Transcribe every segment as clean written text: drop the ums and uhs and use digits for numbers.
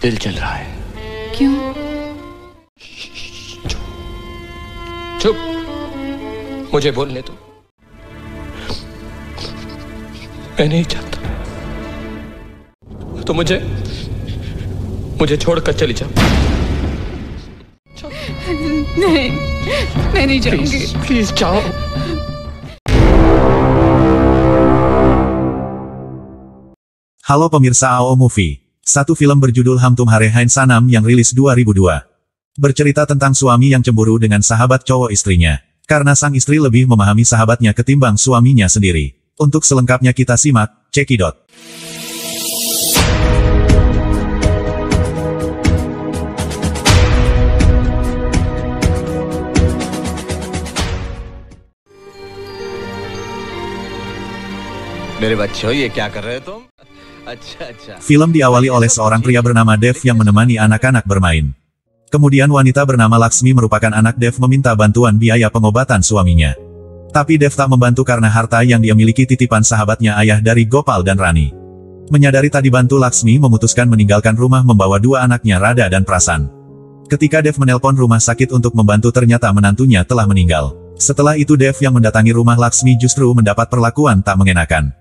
दिल चल रहा है। क्यों? चुप, मुझे बोलने दो। मैं नहीं चाहता तो मुझे छोड़कर चली जाओ। नहीं, मैं नहीं जाऊंगी। प्लीज जाओ। Halo pemirsa AO Movie. Satu film berjudul Hamtum Hare Hain Sanam yang rilis 2002. Bercerita tentang suami yang cemburu dengan sahabat cowok istrinya. Karena sang istri lebih memahami sahabatnya ketimbang suaminya sendiri. Untuk selengkapnya kita simak, cekidot. मेरे बच्चों ये क्या कर रहे हो तुम? अच्छा. Film diawali oleh seorang pria bernama Dev yang menemani anak-anak bermain. Kemudian wanita bernama Laksmi merupakan anak Dev meminta bantuan biaya pengobatan suaminya. Tapi Dev tak membantu karena harta yang dia miliki titipan sahabatnya ayah dari Gopal dan Rani. Menyadari tak dibantu, Laksmi memutuskan meninggalkan rumah membawa dua anaknya Rada dan Prasan. Ketika Dev menelpon rumah sakit untuk membantu, ternyata menantunya telah meninggal. Setelah itu Dev yang mendatangi rumah Laksmi justru mendapat perlakuan tak mengenakan.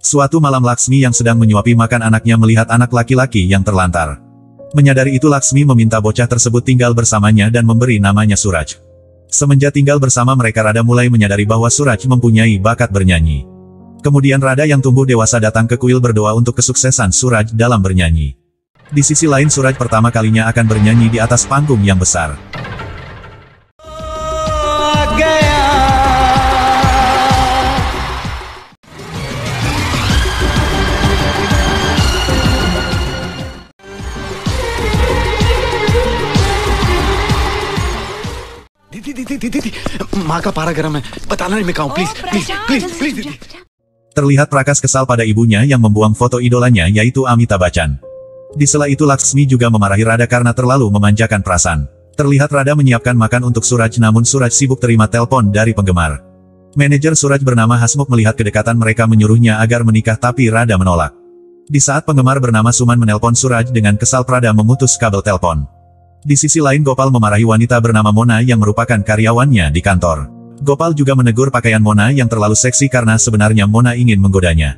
Suatu malam Laksmi yang sedang menyuapi makan anaknya melihat anak laki-laki yang terlantar. Menyadari itu Laksmi meminta bocah tersebut tinggal bersamanya dan memberi namanya Suraj. Semenjak tinggal bersama mereka, Rada mulai menyadari bahwa Suraj mempunyai bakat bernyanyi. Kemudian Rada yang tumbuh dewasa datang ke kuil berdoa untuk kesuksesan Suraj dalam bernyanyi. Di sisi lain Suraj pertama kalinya akan bernyanyi di atas panggung yang besar. दीदी, माँ का पारा गरम है, बताना नहीं मैं कहूँ, प्लीज दीदी. Terlihat Prakas kesal pada ibunya yang membuang foto idolanya yaitu Amitabh Bachchan. Di sela itu Laksmi juga memarahi Rada karena terlalu memanjakan Prasan. Terlihat Rada menyiapkan makan untuk Suraj, namun Suraj sibuk terima telepon dari penggemar. Manajer Suraj bernama Hasmukh melihat kedekatan mereka menyuruhnya agar menikah, tapi Rada menolak. Di saat penggemar bernama Suman menelpon Suraj dengan kesal, Rada memutus kabel telepon. Di sisi lain Gopal memarahi wanita bernama Mona yang merupakan karyawannya di kantor. Gopal juga menegur pakaian Mona yang terlalu seksi karena sebenarnya Mona ingin menggodanya.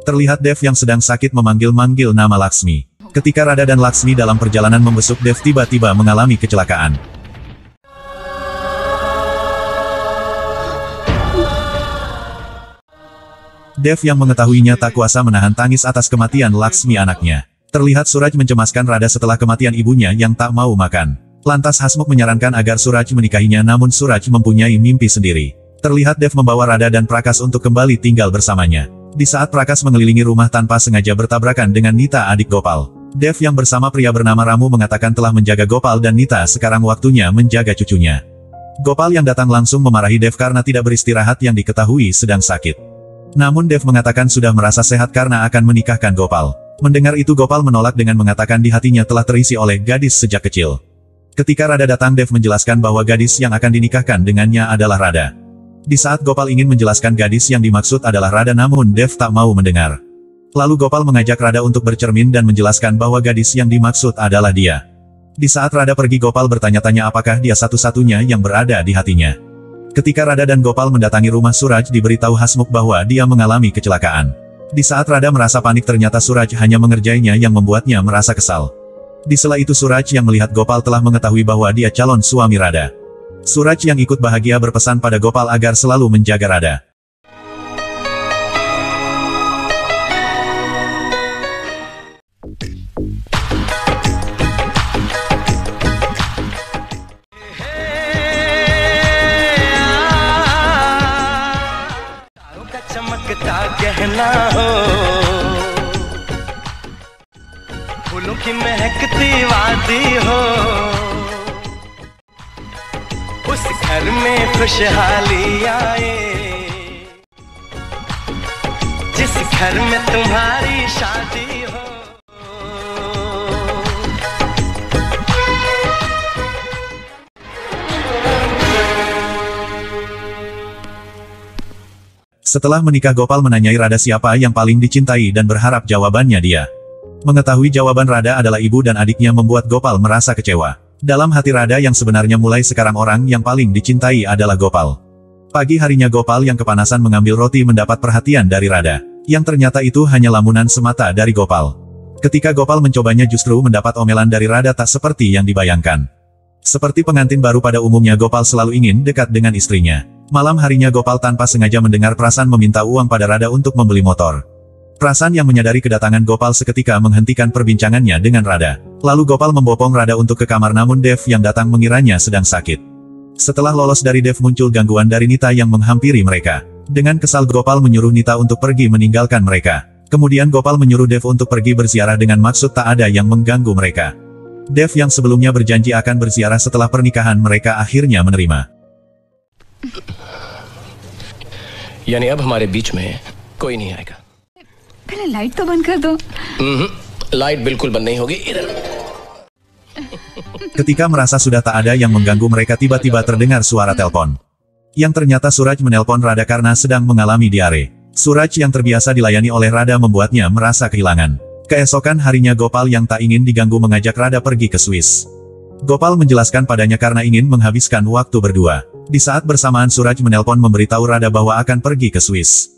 Terlihat Dev yang sedang sakit memanggil-manggil nama Laksmi. Ketika Rada dan Laksmi dalam perjalanan membesuk, Dev tiba-tiba mengalami kecelakaan. Dev yang mengetahuinya tak kuasa menahan tangis atas kematian Laksmi anaknya. Terlihat Suraj mencemaskan Rada setelah kematian ibunya yang tak mau makan. Lantas Hasmukh menyarankan agar Suraj menikahinya, namun Suraj mempunyai mimpi sendiri. Terlihat Dev membawa Rada dan Prakas untuk kembali tinggal bersamanya. Di saat Prakas mengelilingi rumah tanpa sengaja bertabrakan dengan Nita, adik Gopal. Dev yang bersama pria bernama Ramu mengatakan telah menjaga Gopal dan Nita, sekarang waktunya menjaga cucunya. Gopal yang datang langsung memarahi Dev karena tidak beristirahat yang diketahui sedang sakit. Namun Dev mengatakan sudah merasa sehat karena akan menikahkan Gopal. Mendengar itu Gopal menolak dengan mengatakan di hatinya telah terisi oleh gadis sejak kecil. Ketika Rada datang, Dev menjelaskan bahwa gadis yang akan dinikahkan dengannya adalah Rada. Di saat Gopal ingin menjelaskan gadis yang dimaksud adalah Rada, namun Dev tak mau mendengar. Lalu Gopal mengajak Rada untuk bercermin dan menjelaskan bahwa gadis yang dimaksud adalah dia. Di saat Rada pergi, Gopal bertanya-tanya apakah dia satu-satunya yang berada di hatinya. Ketika Rada dan Gopal mendatangi rumah Suraj, diberitahu Hasmukh bahwa dia mengalami kecelakaan. Di saat Rada merasa panik, ternyata Suraj hanya mengerjainya yang membuatnya merasa kesal. Di sela itu Suraj yang melihat Gopal telah mengetahui bahwa dia calon suami Rada. Suraj yang ikut bahagia berpesan pada Gopal agar selalu menjaga Rada. कहना हो फूलों की महकती वादी हो, उस घर में खुशहाली आए, जिस घर में तुम्हारी शादी हो. Setelah menikah, Gopal menanyai Rada siapa yang paling dicintai dan berharap jawabannya dia. Mengetahui jawaban Rada adalah ibu dan adiknya membuat Gopal merasa kecewa. Dalam hati Rada yang sebenarnya mulai sekarang orang yang paling dicintai adalah Gopal. Pagi harinya Gopal yang kepanasan mengambil roti mendapat perhatian dari Rada. Yang ternyata itu hanya lamunan semata dari Gopal. Ketika Gopal mencobanya justru mendapat omelan dari Rada tak seperti yang dibayangkan. Seperti pengantin baru pada umumnya Gopal selalu ingin dekat dengan istrinya. Malam harinya Gopal tanpa sengaja mendengar Prasan meminta uang pada Rada untuk membeli motor. Prasan yang menyadari kedatangan Gopal seketika menghentikan perbincangannya dengan Rada. Lalu Gopal membopong Rada untuk ke kamar namun Dev yang datang mengiranya sedang sakit. Setelah lolos dari Dev muncul gangguan dari Nita yang menghampiri mereka. Dengan kesal Gopal menyuruh Nita untuk pergi meninggalkan mereka. Kemudian Gopal menyuruh Dev untuk pergi berziarah dengan maksud tak ada yang mengganggu mereka. Dev yang sebelumnya berjanji akan berziarah setelah pernikahan mereka akhirnya menerima. यानी अब हमारे बीच में कोई नहीं आएगा। पहले लाइट तो बंद कर दो। लाइट बिल्कुल बंद नहीं होगी इधर। Ketika merasa sudah tak ada yang mengganggu mereka tiba-tiba terdengar suara telepon. Yang ternyata Suraj menelpon Rada karena sedang mengalami diare. Suraj yang terbiasa dilayani oleh Rada membuatnya merasa kehilangan. Keesokan harinya Gopal yang tak ingin diganggu mengajak Rada pergi ke Swiss. Gopal menjelaskan padanya karena ingin menghabiskan waktu berdua. Di saat bersamaan Suraj menelpon memberitahu Rada bahwa akan pergi ke Swiss.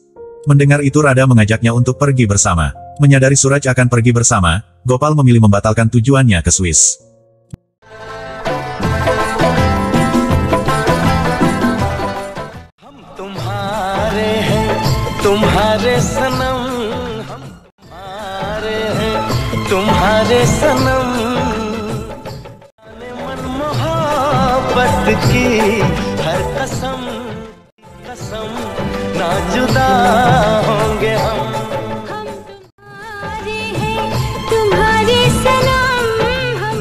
Mendengar itu Rada mengajaknya untuk pergi bersama. Menyadari Suraj akan pergi bersama, Gopal memilih membatalkan tujuannya ke Swiss. तुम्हारे सनम हमारे हैं तुम्हारे सनम मन मोहब्बत की हर कसम कसम ना जुदा होंगे हम तुम्हारे हैं तुम्हारे सनम हम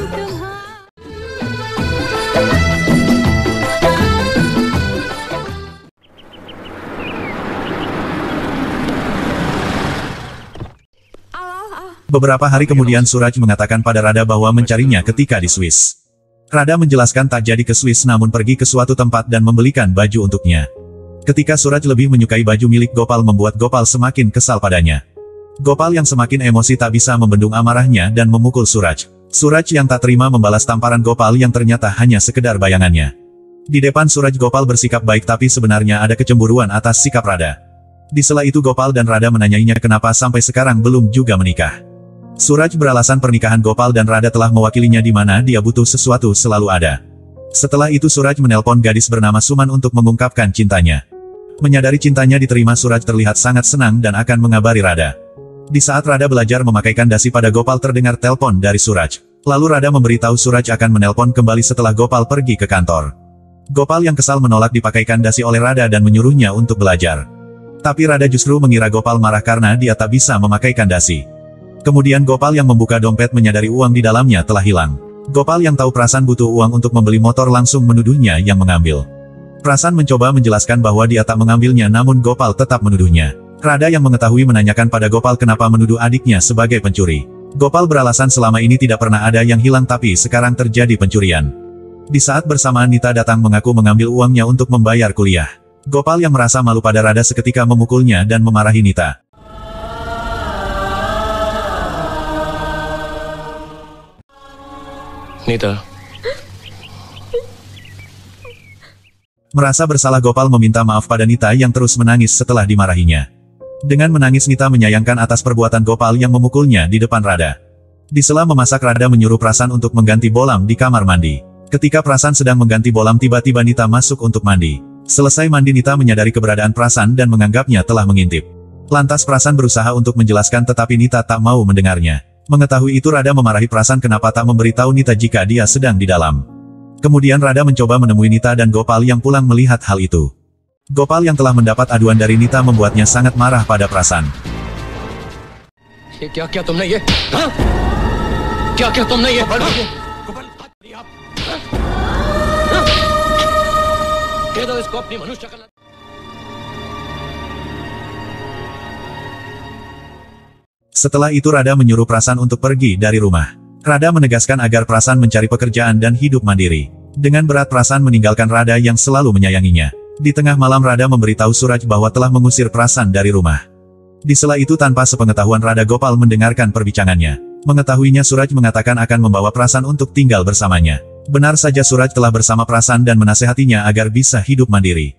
Beberapa hari kemudian Suraj mengatakan pada Rada bahwa mencarinya ketika di Swiss. Rada menjelaskan tak jadi ke Swiss namun pergi ke suatu tempat dan membelikan baju untuknya. Ketika Suraj lebih menyukai baju milik Gopal membuat Gopal semakin kesal padanya. Gopal yang semakin emosi tak bisa membendung amarahnya dan memukul Suraj. Suraj yang tak terima membalas tamparan Gopal yang ternyata hanya sekedar bayangannya. Di depan Suraj Gopal bersikap baik tapi sebenarnya ada kecemburuan atas sikap Rada. Di sela itu Gopal dan Rada menanyainya kenapa sampai sekarang belum juga menikah. Suraj beralasan pernikahan Gopal dan Rada telah mewakilinya di mana dia butuh sesuatu selalu ada. Setelah itu Suraj menelpon gadis bernama Suman untuk mengungkapkan cintanya. Menyadari cintanya diterima Suraj terlihat sangat senang dan akan mengabari Rada. Di saat Rada belajar memakaikan dasi pada Gopal terdengar telepon dari Suraj. Lalu Rada memberitahu Suraj akan menelpon kembali setelah Gopal pergi ke kantor. Gopal yang kesal menolak dipakaikan dasi oleh Rada dan menyuruhnya untuk belajar. Tapi Rada justru mengira Gopal marah karena dia tak bisa memakaikan dasi. Kemudian Gopal yang membuka dompet menyadari uang di dalamnya telah hilang. Gopal yang tahu Prasan butuh uang untuk membeli motor langsung menuduhnya yang mengambil. Prasan mencoba menjelaskan bahwa dia tak mengambilnya namun Gopal tetap menuduhnya. Rada yang mengetahui menanyakan pada Gopal kenapa menuduh adiknya sebagai pencuri. Gopal beralasan selama ini tidak pernah ada yang hilang tapi sekarang terjadi pencurian. Di saat bersamaan Nita datang mengaku mengambil uangnya untuk membayar kuliah. Gopal yang merasa malu pada Rada seketika memukulnya dan memarahi Nita. Nita Merasa bersalah Gopal meminta maaf pada Nita yang terus menangis setelah dimarahinya. Dengan menangis Nita menyayangkan atas perbuatan Gopal yang memukulnya di depan Rada. Di sela memasak Rada menyuruh Prasan untuk mengganti bolam di kamar mandi. Ketika Prasan sedang mengganti bolam tiba-tiba Nita masuk untuk mandi. Selesai mandi Nita menyadari keberadaan Prasan dan menganggapnya telah mengintip. Lantas Prasan berusaha untuk menjelaskan tetapi Nita tak mau mendengarnya. Mengetahui itu Rada memarahi Prasan kenapa tak memberitahu Nita jika dia sedang di dalam. Kemudian Rada mencoba menemui Nita dan Gopal yang pulang melihat hal itu. Gopal yang telah mendapat aduan dari Nita membuatnya sangat marah pada Prasan. क्या तुमने ये हाँ? क्या तुमने ये पढ़ा? दे दो इसको अपनी मनुष्य शक्ल। Setelah itu Rada menyuruh Prasan untuk pergi dari rumah. Rada menegaskan agar Prasan mencari pekerjaan dan hidup mandiri. Dengan berat Prasan meninggalkan Rada yang selalu menyayanginya. Di tengah malam Rada memberitahu Suraj bahwa telah mengusir Prasan dari rumah. Di sela itu tanpa sepengetahuan Rada Gopal mendengarkan perbincangannya. Mengetahuinya Suraj mengatakan akan membawa Prasan untuk tinggal bersamanya. Benar saja Suraj telah bersama Prasan dan menasehatinya agar bisa hidup mandiri.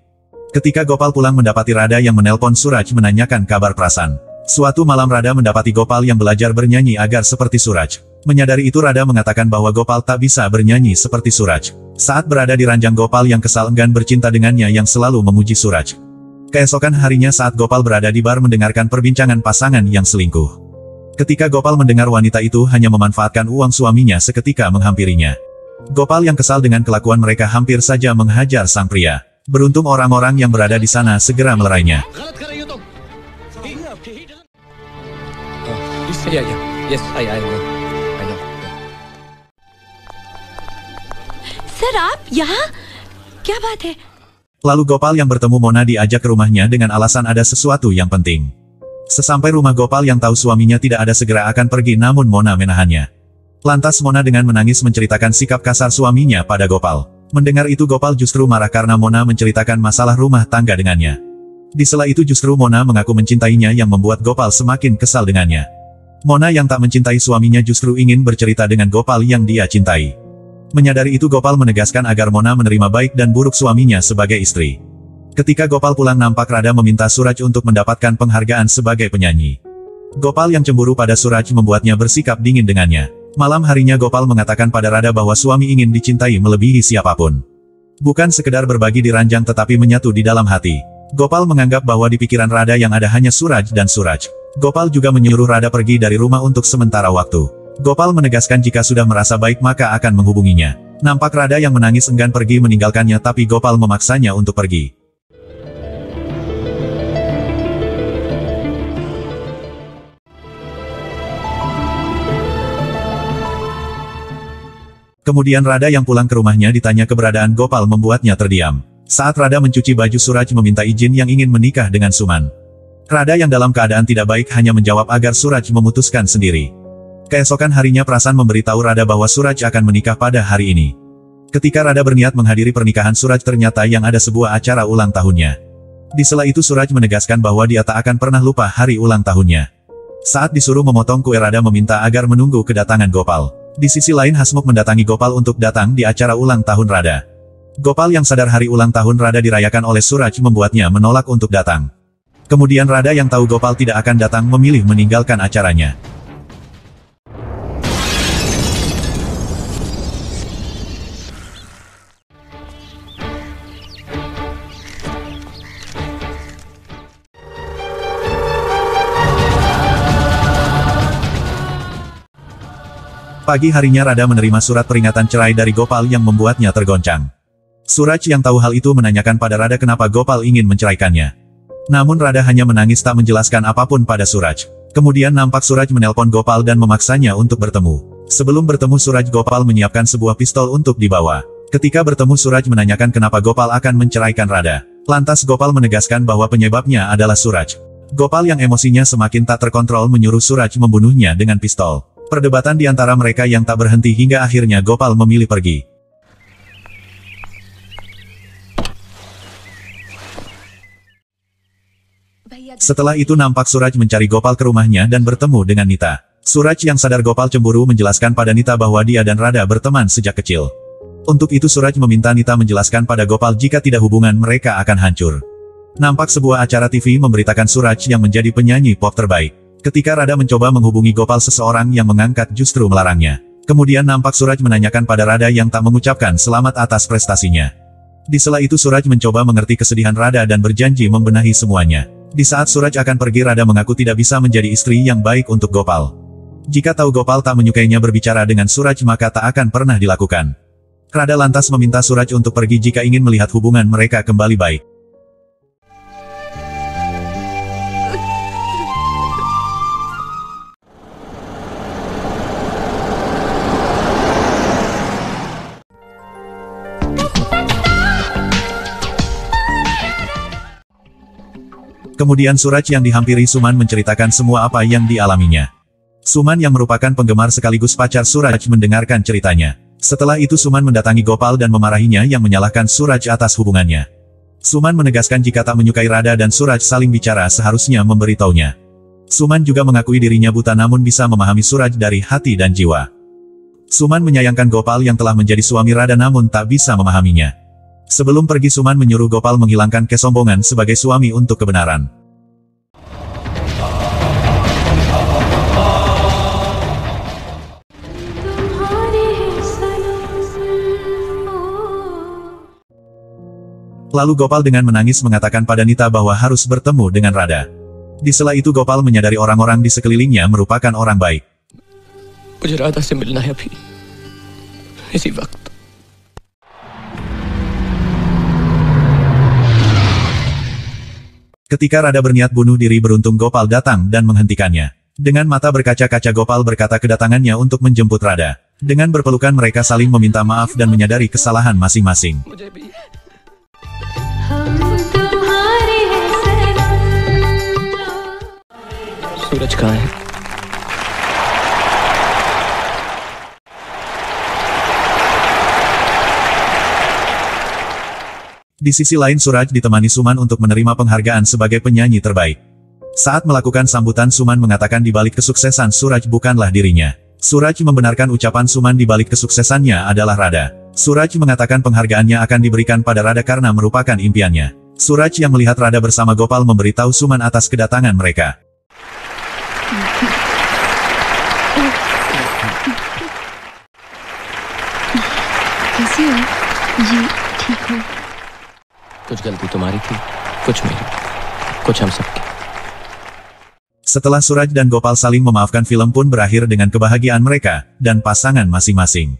Ketika Gopal pulang mendapati Radha yang menelpon Suraj menanyakan kabar Prasan. Suatu malam Radha mendapati Gopal yang belajar bernyanyi agar seperti Suraj. Menyadari itu Radha mengatakan bahwa Gopal tak bisa bernyanyi seperti Suraj. Saat berada di ranjang Gopal yang kesal enggan bercinta dengannya yang selalu memuji Suraj. Keesokan harinya saat Gopal berada di bar mendengarkan perbincangan pasangan yang selingkuh. Ketika Gopal mendengar wanita itu hanya memanfaatkan uang suaminya seketika menghampirinya. Gopal yang kesal dengan kelakuan mereka hampir saja menghajar sang pria. Beruntung orang-orang yang berada di sana segera melerainya. Yeah, yeah. Yes, I know. I know. Sir आप यहाँ क्या बात है? Lalu Gopal yang bertemu Mona diajak ke rumahnya dengan alasan ada sesuatu yang penting. Sesampai rumah Gopal yang tahu suaminya tidak ada segera akan pergi namun Mona menahannya. Lantas Mona dengan menangis menceritakan sikap kasar suaminya pada Gopal. Mendengar itu Gopal justru marah karena Mona menceritakan masalah rumah tangga dengannya. Di sela itu justru Mona mengaku mencintainya yang membuat Gopal semakin kesal dengannya. Mona yang tak mencintai suaminya justru ingin bercerita dengan Gopal yang dia cintai. Menyadari itu Gopal menegaskan agar Mona menerima baik dan buruk suaminya sebagai istri. Ketika Gopal pulang nampak Radha meminta Suraj untuk mendapatkan penghargaan sebagai penyanyi. Gopal yang cemburu pada Suraj membuatnya bersikap dingin dengannya. Malam harinya Gopal mengatakan pada Radha bahwa suami ingin dicintai melebihi siapapun. Bukan sekedar berbagi di ranjang tetapi menyatu di dalam hati. Gopal menganggap bahwa di pikiran Radha yang ada hanya Suraj dan Suraj. Gopal juga menyuruh Radha pergi dari rumah untuk sementara waktu. Gopal menegaskan jika sudah merasa baik maka akan menghubunginya. Nampak Radha yang menangis enggan pergi meninggalkannya tapi Gopal memaksanya untuk pergi. Kemudian Radha yang pulang ke rumahnya ditanya keberadaan Gopal membuatnya terdiam. Saat Radha mencuci baju Suraj meminta izin yang ingin menikah dengan Suman. Radha yang dalam keadaan tidak baik hanya menjawab agar Suraj memutuskan sendiri. Keesokan harinya Prasan memberitahu Radha bahwa Suraj akan menikah pada hari ini. Ketika Radha berniat menghadiri pernikahan Suraj ternyata yang ada sebuah acara ulang tahunnya. Di sela itu Suraj menegaskan bahwa dia tak akan pernah lupa hari ulang tahunnya. Saat disuruh memotong kue Radha meminta agar menunggu kedatangan Gopal. Di sisi lain Hasmukh mendatangi Gopal untuk datang di acara ulang tahun Radha. Gopal yang sadar hari ulang tahun Radha dirayakan oleh Suraj membuatnya menolak untuk datang. Kemudian Radha yang tahu Gopal tidak akan datang memilih meninggalkan acaranya. Pagi harinya Radha menerima surat peringatan cerai dari Gopal yang membuatnya tergoncang. Suraj yang tahu hal itu menanyakan pada Radha kenapa Gopal ingin menceraikannya. Namun Radha hanya menangis tak menjelaskan apapun pada Suraj. Kemudian nampak Suraj menelpon Gopal dan memaksanya untuk bertemu. Sebelum bertemu Suraj Gopal menyiapkan sebuah pistol untuk dibawa. Ketika bertemu Suraj menanyakan kenapa Gopal akan menceraikan Radha. Lantas Gopal menegaskan bahwa penyebabnya adalah Suraj. Gopal yang emosinya semakin tak terkontrol menyuruh Suraj membunuhnya dengan pistol. Perdebatan di antara mereka yang tak berhenti hingga akhirnya Gopal memilih pergi. Setelah itu nampak Suraj mencari Gopal ke rumahnya dan bertemu dengan Nita. Suraj yang sadar Gopal cemburu menjelaskan pada Nita bahwa dia dan Radha berteman sejak kecil. Untuk itu Suraj meminta Nita menjelaskan pada Gopal jika tidak hubungan mereka akan hancur. Nampak sebuah acara TV memberitakan Suraj yang menjadi penyanyi pop terbaik. Ketika Radha mencoba menghubungi Gopal seseorang yang mengangkat justru melarangnya. Kemudian nampak Suraj menanyakan pada Radha yang tak mengucapkan selamat atas prestasinya. Di sela itu Suraj mencoba mengerti kesedihan Radha dan berjanji membenahi semuanya. Di saat Suraj akan pergi Radha mengaku tidak bisa menjadi istri yang baik untuk Gopal. Jika tahu Gopal tak menyukainya berbicara dengan Suraj maka tak akan pernah dilakukan. Radha lantas meminta Suraj untuk pergi jika ingin melihat hubungan mereka kembali baik. Kemudian Suraj yang dihampiri Suman menceritakan semua apa yang dialaminya. Suman yang merupakan penggemar sekaligus pacar Suraj mendengarkan ceritanya. Setelah itu Suman mendatangi Gopal dan memarahinya yang menyalahkan Suraj atas hubungannya. Suman menegaskan jika tak menyukai Radha dan Suraj saling bicara seharusnya memberitahunya. Suman juga mengakui dirinya buta namun bisa memahami Suraj dari hati dan jiwa. Suman menyayangkan Gopal yang telah menjadi suami Radha namun tak bisa memahaminya. Sebelum pergi Suman menyuruh Gopal menghilangkan kesombongan sebagai suami untuk kebenaran. Lalu Gopal dengan menangis mengatakan pada Nita bahwa harus bertemu dengan Radha. Di sela itu Gopal menyadari orang-orang di sekelilingnya merupakan orang baik. मुझे राधा से मिलना है अभी इसी वक्त। Ketika Radha berniat bunuh diri beruntung Gopal datang dan menghentikannya. Dengan mata berkaca-kaca Gopal berkata kedatangannya untuk menjemput Radha. Dengan berpelukan mereka saling meminta maaf dan menyadari kesalahan masing-masing. मुझे भी सूरज कहाँ है? Di sisi lain Suraj ditemani Suman untuk menerima penghargaan sebagai penyanyi terbaik. Saat melakukan sambutan Suman mengatakan di balik kesuksesan Suraj bukanlah dirinya. Suraj membenarkan ucapan Suman di balik kesuksesannya adalah Radha. Suraj mengatakan penghargaannya akan diberikan pada Radha karena merupakan impiannya. Suraj yang melihat Radha bersama Gopal memberitahu Suman atas kedatangan mereka. कैसी हो? जी ठीक हो। कुछ गलती तुम्हारी थी, कुछ मेरी, कुछ हम सबकी। Setelah Suraj dan Gopal saling memaafkan film pun berakhir dengan kebahagiaan mereka, dan pasangan masing-masing.